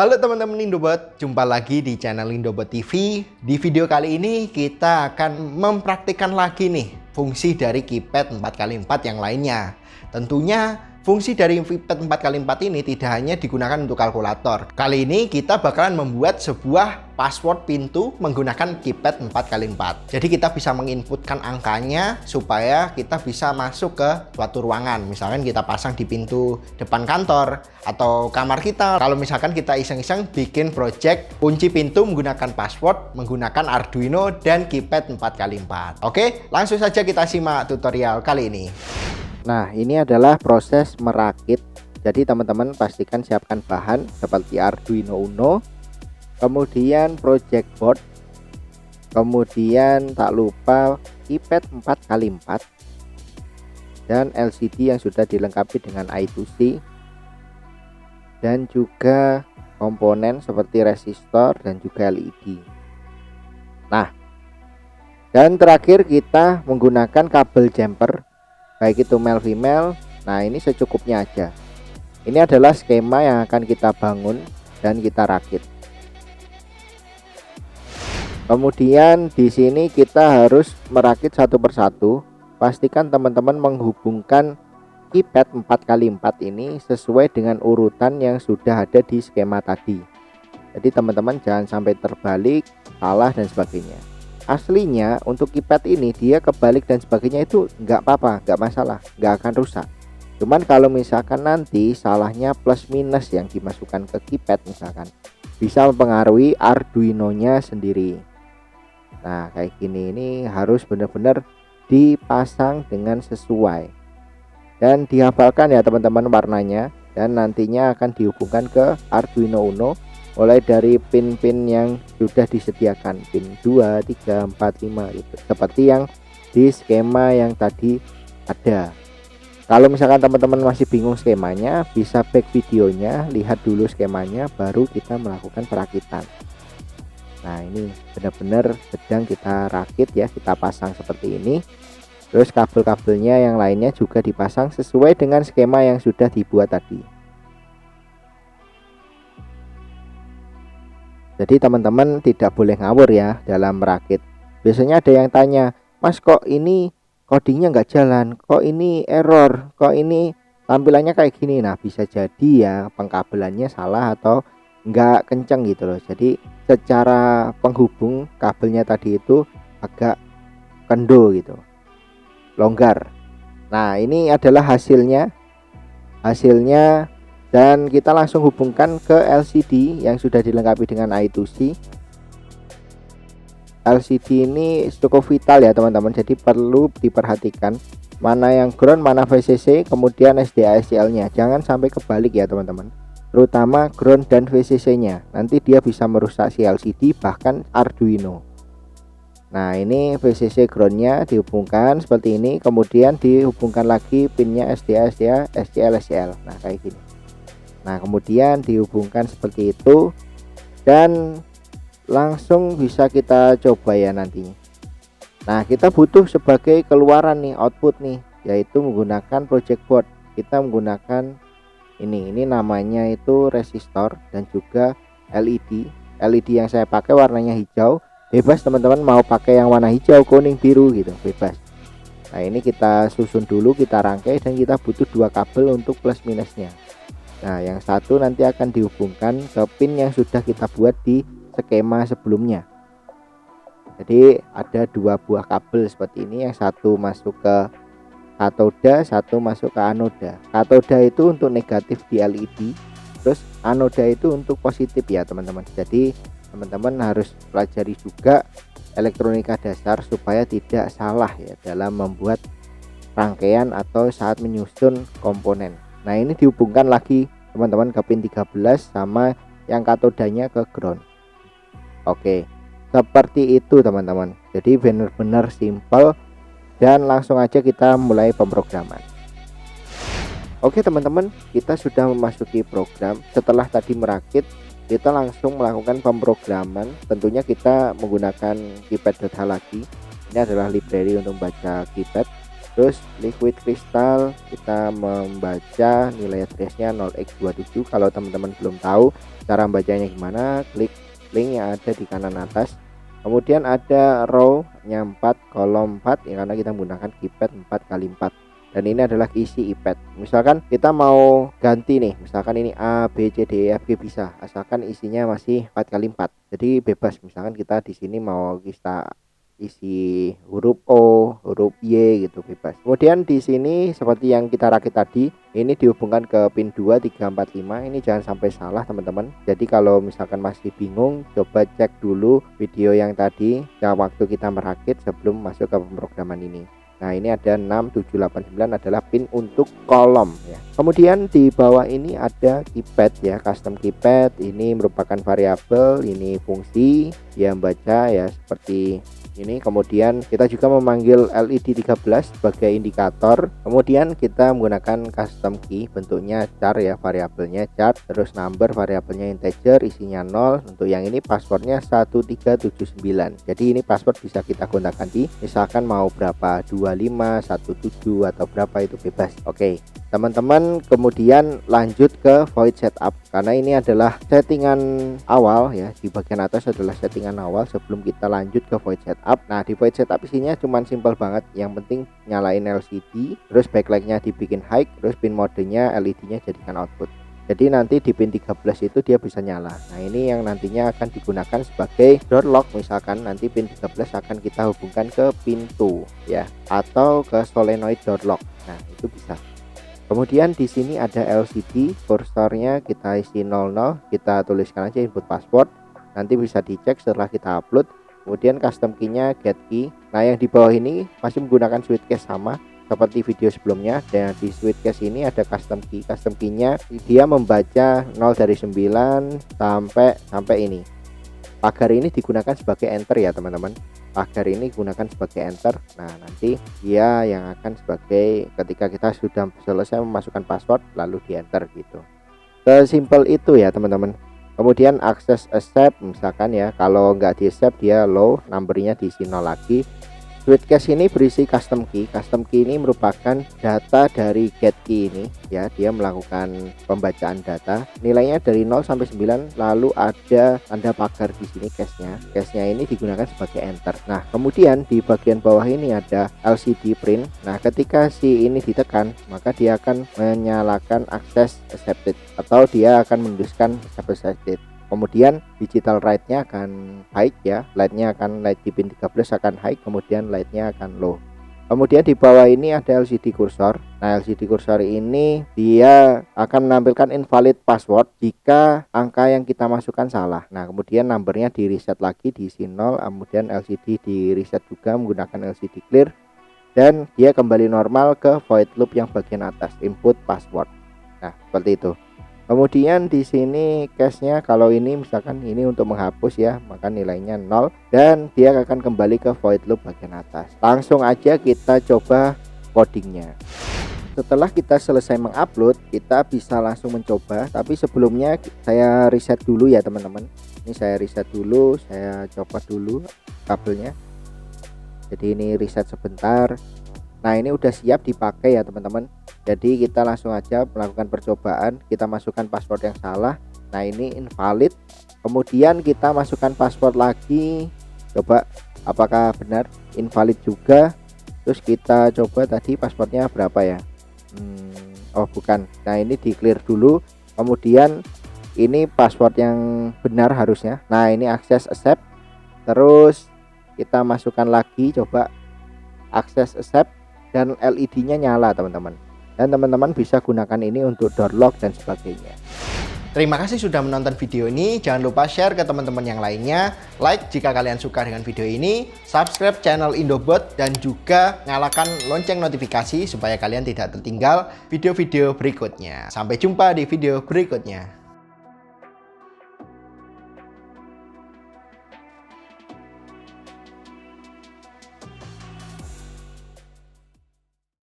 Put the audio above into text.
Halo teman-teman Indobot, jumpa lagi di channel Indobot TV. Di video kali ini kita akan mempraktikkan lagi nih fungsi dari keypad 4x4 yang lainnya. Tentunya fungsi dari keypad 4x4 ini tidak hanya digunakan untuk kalkulator. Kali ini kita bakalan membuat sebuah password pintu menggunakan keypad 4x4. Jadi kita bisa menginputkan angkanya supaya kita bisa masuk ke suatu ruangan. Misalkan kita pasang di pintu depan kantor atau kamar kita. Kalau misalkan kita iseng-iseng bikin project kunci pintu menggunakan password, menggunakan Arduino dan keypad 4x4. Oke, langsung saja kita simak tutorial kali ini. Nah, ini adalah proses merakit. Jadi teman-teman pastikan siapkan bahan seperti Arduino Uno, kemudian project board, kemudian tak lupa keypad 4x4 dan LCD yang sudah dilengkapi dengan I2C, dan juga komponen seperti resistor dan juga LED. Nah, dan terakhir kita menggunakan kabel jumper, baik itu male female. Nah, ini secukupnya aja. Ini adalah skema yang akan kita bangun dan kita rakit. Kemudian di sini kita harus merakit satu persatu. Pastikan teman-teman menghubungkan keypad 4x4 ini sesuai dengan urutan yang sudah ada di skema tadi. Jadi teman-teman jangan sampai terbalik, salah dan sebagainya. Aslinya untuk keypad ini dia kebalik dan sebagainya itu nggak apa-apa, nggak masalah, nggak akan rusak. Cuman kalau misalkan nanti salahnya plus minus yang dimasukkan ke keypad misalkan, bisa mempengaruhi Arduino-nya sendiri. Nah, kayak gini, ini harus benar-benar dipasang dengan sesuai dan dihafalkan ya teman-teman warnanya, dan nantinya akan dihubungkan ke Arduino Uno mulai dari pin-pin yang sudah disediakan, pin 2, 3, 4, 5 gitu, seperti yang di skema yang tadi ada. Kalau misalkan teman-teman masih bingung skemanya, bisa back videonya, lihat dulu skemanya, baru kita melakukan perakitan. Nah, ini benar-benar sedang kita rakit ya, kita pasang seperti ini. Terus kabel-kabelnya yang lainnya juga dipasang sesuai dengan skema yang sudah dibuat tadi. Jadi teman-teman tidak boleh ngawur ya dalam merakit. Biasanya ada yang tanya, "Mas, kok ini codingnya nggak jalan? Kok ini error? Kok ini tampilannya kayak gini?" Nah, bisa jadi ya pengkabelannya salah atau nggak kenceng gitu loh. Jadi secara penghubung kabelnya tadi itu agak kendo gitu, longgar. Nah, ini adalah hasilnya dan kita langsung hubungkan ke LCD yang sudah dilengkapi dengan I2C. LCD ini cukup vital ya teman-teman, jadi perlu diperhatikan mana yang ground, mana VCC, kemudian SDACL nya jangan sampai kebalik ya teman-teman, terutama ground dan VCC nya, nanti dia bisa merusak si LCD bahkan Arduino. Nah, ini VCC groundnya dihubungkan seperti ini, kemudian dihubungkan lagi pinnya SDA, SCL, SCL. Nah, kayak gini. Nah, kemudian dihubungkan seperti itu dan langsung bisa kita coba ya nantinya. Nah, kita butuh sebagai keluaran nih, output nih, yaitu menggunakan project board. Kita menggunakan ini namanya itu resistor dan juga LED. LED yang saya pakai warnanya hijau. Bebas teman-teman mau pakai yang warna hijau, kuning, biru gitu, bebas. Nah, ini kita susun dulu, kita rangkai, dan kita butuh dua kabel untuk plus minusnya. Nah, yang satu nanti akan dihubungkan ke pin yang sudah kita buat di skema sebelumnya. Jadi ada dua buah kabel seperti ini, yang satu masuk ke katoda, satu masuk ke anoda. Katoda itu untuk negatif di LED, terus anoda itu untuk positif ya teman-teman. Jadi teman-teman harus pelajari juga elektronika dasar supaya tidak salah ya dalam membuat rangkaian atau saat menyusun komponen. Nah, ini dihubungkan lagi teman-teman ke pin 13 sama yang katodanya ke ground. Oke, seperti itu teman-teman. Jadi benar-benar simple dan langsung aja kita mulai pemrograman. Oke teman-teman, kita sudah memasuki program. Setelah tadi merakit, kita langsung melakukan pemrograman. Tentunya kita menggunakan keypad.h lagi. Ini adalah library untuk membaca keypad. Terus liquid crystal kita membaca nilai addressnya 0x27. Kalau teman-teman belum tahu cara membacanya gimana, klik link yang ada di kanan atas. Kemudian ada row-nya 4, kolom 4 ya, karena kita menggunakan keypad 4x4. Dan ini adalah isi iPad. Misalkan kita mau ganti nih, misalkan ini A, B, C, D, E, F, G bisa, asalkan isinya masih 4x4. Jadi bebas, misalkan kita di sini mau kita isi huruf O, huruf Y gitu, bebas. Kemudian di sini seperti yang kita rakit tadi, ini dihubungkan ke pin 2, 3, 4, 5. Ini jangan sampai salah teman-teman. Jadi kalau misalkan masih bingung, coba cek dulu video yang tadi yang waktu kita merakit sebelum masuk ke pemrograman ini. Nah ini ada 6, 7, 8, 9 adalah pin untuk kolom ya. Kemudian di bawah ini ada keypad ya, custom keypad. Ini merupakan variabel, ini fungsi yang baca ya seperti ini. Kemudian kita juga memanggil LED 13 sebagai indikator. Kemudian kita menggunakan custom key, bentuknya char ya, variabelnya char. Terus number, variabelnya integer, isinya 0. Untuk yang ini passwordnya 1379. Jadi ini password bisa kita gunakan di misalkan mau berapa, 25, 17 atau berapa itu bebas. Oke teman-teman, kemudian lanjut ke void setup, karena ini adalah settingan awal ya. Di bagian atas adalah settingan awal sebelum kita lanjut ke void setup. Nah di void setup isinya cuman simple banget, yang penting nyalain LCD, terus backlightnya dibikin high, terus pin modenya LED nya jadikan output. Jadi nanti di pin 13 itu dia bisa nyala. Nah ini yang nantinya akan digunakan sebagai door lock. Misalkan nanti pin 13 akan kita hubungkan ke pintu ya, atau ke solenoid door lock. Nah itu bisa. Kemudian di sini ada LCD, kursornya kita isi 00, kita tuliskan aja input password. Nanti bisa dicek setelah kita upload. Kemudian custom key-nya get key. Nah yang di bawah ini masih menggunakan switch case sama seperti video sebelumnya. Dan di switch case ini ada custom key. Custom key-nya dia membaca 0 dari 9 sampai ini. Pagar ini digunakan sebagai enter ya teman-teman. Pagar ini gunakan sebagai enter. Nah nanti dia yang akan sebagai ketika kita sudah selesai memasukkan password lalu di enter gitu. Sesimpel itu ya teman-teman. Kemudian akses accept misalkan ya, kalau nggak di accept dia low, numbernya diisi 0 lagi. Switch case ini berisi custom key. Custom key ini merupakan data dari get key ini ya, dia melakukan pembacaan data. Nilainya dari 0 sampai 9, lalu ada tanda pagar di sini case-nya. Case-nya ini digunakan sebagai enter. Nah, kemudian di bagian bawah ini ada LCD print. Nah, ketika si ini ditekan, maka dia akan menyalakan access accepted atau dia akan menuliskan accepted. Kemudian digital write-nya akan high ya, light-nya akan light di pin 13 akan high, kemudian light-nya akan low. Kemudian di bawah ini ada LCD cursor. Nah LCD cursor ini dia akan menampilkan invalid password jika angka yang kita masukkan salah. Nah kemudian numbernya di reset lagi, diisi 0, kemudian LCD di reset juga menggunakan LCD clear, dan dia kembali normal ke void loop yang bagian atas, input password. Nah seperti itu. Kemudian di sini case-nya kalau ini misalkan ini untuk menghapus ya, maka nilainya 0 dan dia akan kembali ke void loop bagian atas. Langsung aja kita coba codingnya. Setelah kita selesai mengupload, kita bisa langsung mencoba, tapi sebelumnya saya reset dulu ya teman-teman. Ini saya reset dulu, saya copot dulu kabelnya. Jadi ini reset sebentar. Nah ini udah siap dipakai ya teman-teman. Jadi kita langsung aja melakukan percobaan. Kita masukkan password yang salah. Nah ini invalid. Kemudian kita masukkan password lagi. Coba apakah benar, invalid juga. Terus kita coba tadi passwordnya berapa ya. Oh bukan. Nah ini di clear dulu. Kemudian ini password yang benar harusnya. Nah ini access accept. Terus kita masukkan lagi, coba access accept, dan LED-nya nyala teman-teman. Dan teman-teman bisa gunakan ini untuk door lock dan sebagainya. Terima kasih sudah menonton video ini. Jangan lupa share ke teman-teman yang lainnya. Like jika kalian suka dengan video ini. Subscribe channel Indobot dan juga nyalakan lonceng notifikasi supaya kalian tidak tertinggal video-video berikutnya. Sampai jumpa di video berikutnya.